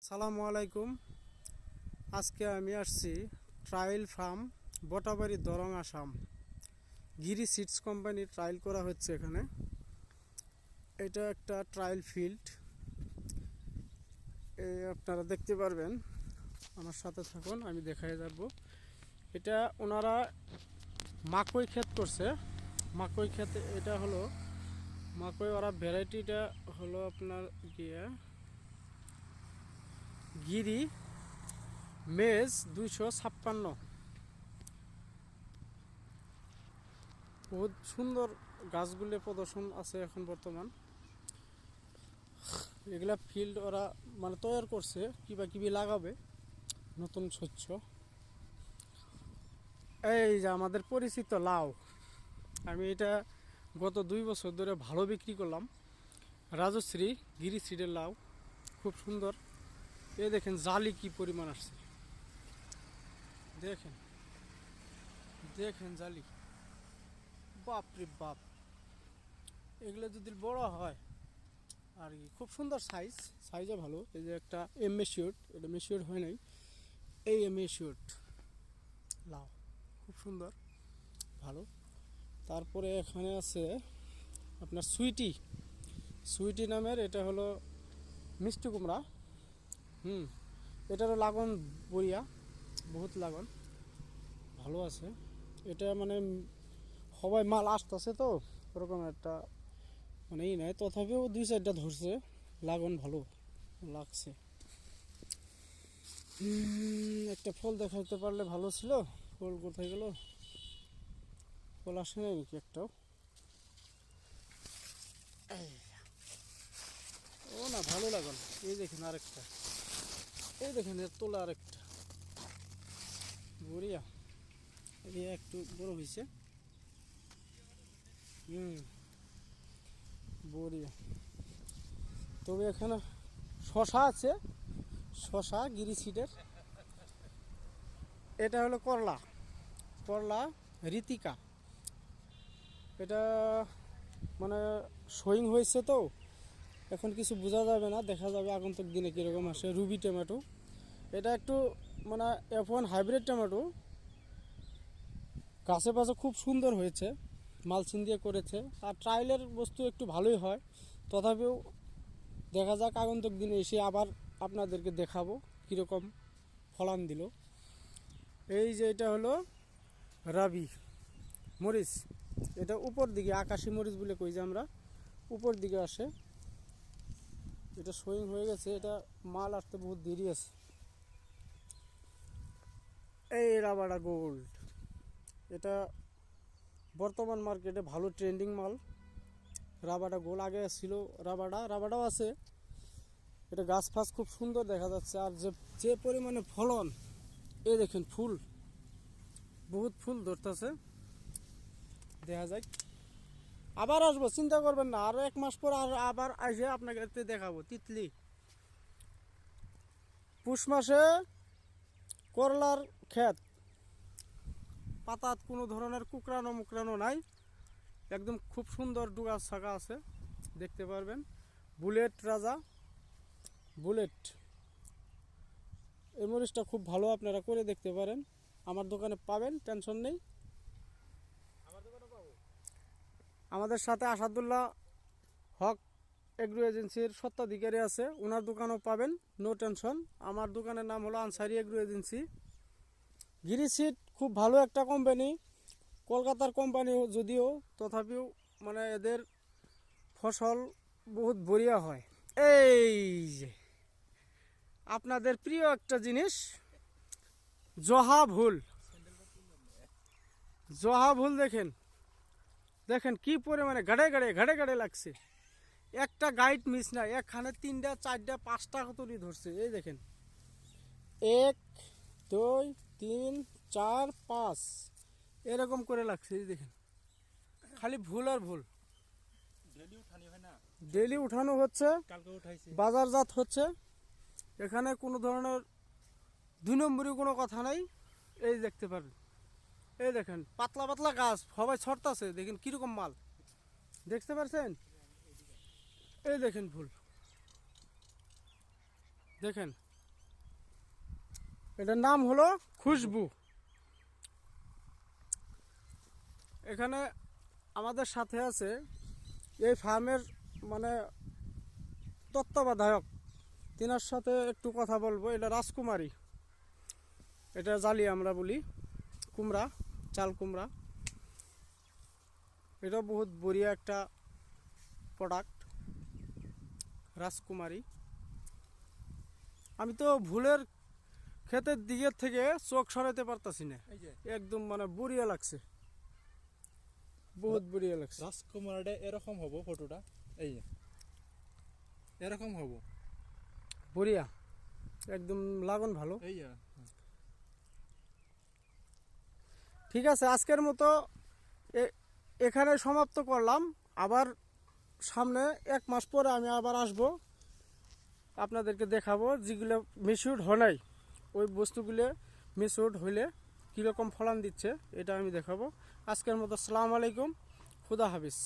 সালামু আলাইকুম। আজকে আমি আসছি ট্রায়াল ফার্ম বটাবাড়ি দরং আসাম। গিরি সিডস কোম্পানির ট্রায়াল করা হচ্ছে এখানে। এটা একটা ট্রায়াল ফিল্ড, আপনারা দেখতে পারবেন। আমার সাথে থাকুন, আমি দেখাই যাব। এটা ওনারা মাকই ক্ষেত করছে। মাকই ক্ষেতে এটা হলো মাকই, ওরা ভ্যারাইটিটা হলো আপনার গিরি মেজ 256। বহুত সুন্দর গাছগুলো প্রদর্শন আছে এখন বর্তমান। এগুলা ফিল্ড ওরা মানে তৈরি করছে, কিবা কিবি লাগাবে নতুন শস্য। এই যে আমাদের পরিচিত লাউ, আমি এটা গত 2 বছর ধরে ভালো বিক্রি করলাম। রাজশ্রী গিরি সিডের লাউ খুব সুন্দর। এই দেখেন জালি কি পরিমাণ আসছে, দেখেন দেখেন জালি, বাপ রে বাপ। এগুলো যদি বড় হয় আর কি, খুব সুন্দর সাইজও ভালো। এই যে একটা মেচিউরড, এটা মেচিউরড হয় নাই, এই মেচিউরড লাউ খুব সুন্দর ভালো। তারপরে এখানে আছে আপনার সুইটি নামের, এটা হলো মিষ্টি কুমড়া। এটারও লাগন বড়িয়া, বহুত লাগন ভালো আছে। এটা মানে সবাই মাল আসতেছে তো, ওরকম একটা মানে ই নাই, তথাপিও 2-4টা ধরছে, লাগন ভালো লাগছে। একটা ফল দেখাইতে পারলে ভালো ছিল। ফল কোথায় গেল? ফল আসে নাই নাকি একটাও? ও না, ভালো লাগান। এই দেখেন আরেকটা, এই দেখেন এর তোলা আরেকটা বড়িয়া। এই একটু বড় হয়েছে। বড়িয়া। তবে এখানে শশা আছে, শশা গিরি সিডের। এটা হলো করলা ঋতিকা। এটা মানে শোয়িং হয়েছে তো, এখন কিছু বোঝা যাবে না, দেখা যাবে আগন্তুক দিনে কীরকম আসে। রুবি টমেটো, এটা একটু মানে F1 হাইব্রিড টমেটো। গাছে পাশে খুব সুন্দর হয়েছে, মালচিন দিয়ে করেছে। আর ট্রায়ালের বস্তু একটু ভালোই হয়, তথাপিও দেখা যাক আগন্তুক দিনে এসে আবার আপনাদেরকে দেখাবো কীরকম ফলন দিল। এই যে এটা হলো রাবি মরিচ, এটা উপর দিকে আকাশি মরিচ বলে কই যে আমরা, উপর দিকে আসে। এটা শোয়িং হয়ে গেছে, এটা মাল আসতে বহুত দেরি আছে। এই রাবাডা গোল্ড, এটা বর্তমান মার্কেটে ভালো ট্রেন্ডিং মাল। রাবাডা গোল্ড আগে ছিল রাবাডাও আছে। এটা গাছ ফাছ খুব সুন্দর দেখা যাচ্ছে। আর যে পরিমাণে ফলন, এই দেখেন ফুল, বহুত ফুল ধরতেছে। দেখা যায় আবার আসবো, চিন্তা করবেন না, আরো 1 মাস পর আবার এসে আপনাকে দেখাবো। তিতলি পুষ মাসে করলার ক্ষেত, পাতাত কোনো ধরনের কুকরানো নাই, একদম খুব সুন্দর ডুগা ছাকা আছে, দেখতে পারবেন। বুলেট রাজা, বুলেট এই মরিচটা খুব ভালো, আপনারা করে দেখতে পারেন। আমার দোকানে পাবেন, টেনশন নেই। আমাদের সাথে আসাদুল্লাহ হক এগ্রো এজেন্সির স্বত্বাধিকারী আছে, ওনার দোকানও পাবেন, নো টেনশন। আমার দোকানের নাম হলো আনসারি এগ্রো এজেন্সি। গিরি সিড খুব ভালো একটা কোম্পানি, কলকাতার কোম্পানি যদিও, তথাপিও মানে এদের ফসল বহুত বড়িয়া হয়। এই যে আপনাদের প্রিয় একটা জিনিস, জহা ভুল দেখেন দেখেন কি পরিমাণে ঘাড়ে ঘাড়ে লাগছে। একটা গাইড মিস নাই, এখানে 3টা 4টা 5টা কতরি ধরছে। এই দেখেন 1 2 3 4 5 এরকম করে লাগছে। এই দেখেন খালি ভুল আর ভুল। ডেলি উঠানো হচ্ছে, বাজারজাত হচ্ছে, এখানে কোনো ধরনের 2 নম্বরই কোনো কথা নাই। এই দেখতে পারবেন, এই দেখেন পাতলা পাতলা গাছ সবাই ছড়তাছে, দেখেন কিরকম মাল দেখতে পারছেন। এই দেখেন ফুল, দেখেন এটার নাম হলো খুশবু। এখানে আমাদের সাথে আছে এই ফার্মের মানে তত্ত্বাবধায়ক, তিনার সাথে একটু কথা বলবো। এটা রাজকুমারী, এটা জালি আমরা বলি, কুমড়া, চাল কুমড়া। এটা বহুত বড়িয়া একটা প্রোডাক্ট, রাজকুমারী। আমি তো ভুলের ক্ষেতের দিকের থেকে চোখ সরাতে পারতাছি না, একদম মানে বড়িয়া লাগছে, বহুত বড়িয়া লাগছে। রাজকুমারটা এরকম হবো, ফটোটা এই যে এরকম হবো, বড়িয়া একদম লাগন ভালো। এই যে ঠিক আছে, আজকের মতো এখানে সমাপ্ত করলাম। আবার সামনে 1 মাস পরে আমি আবার আসব, আপনাদেরকে দেখাবো যেগুলো মিসউড হয় নাই, ওই বস্তুগুলো মিসউড হইলে কীরকম ফলন দিচ্ছে এটা আমি দেখাবো। আজকের মতো আসসালামু আলাইকুম, খুদা হাফিজ।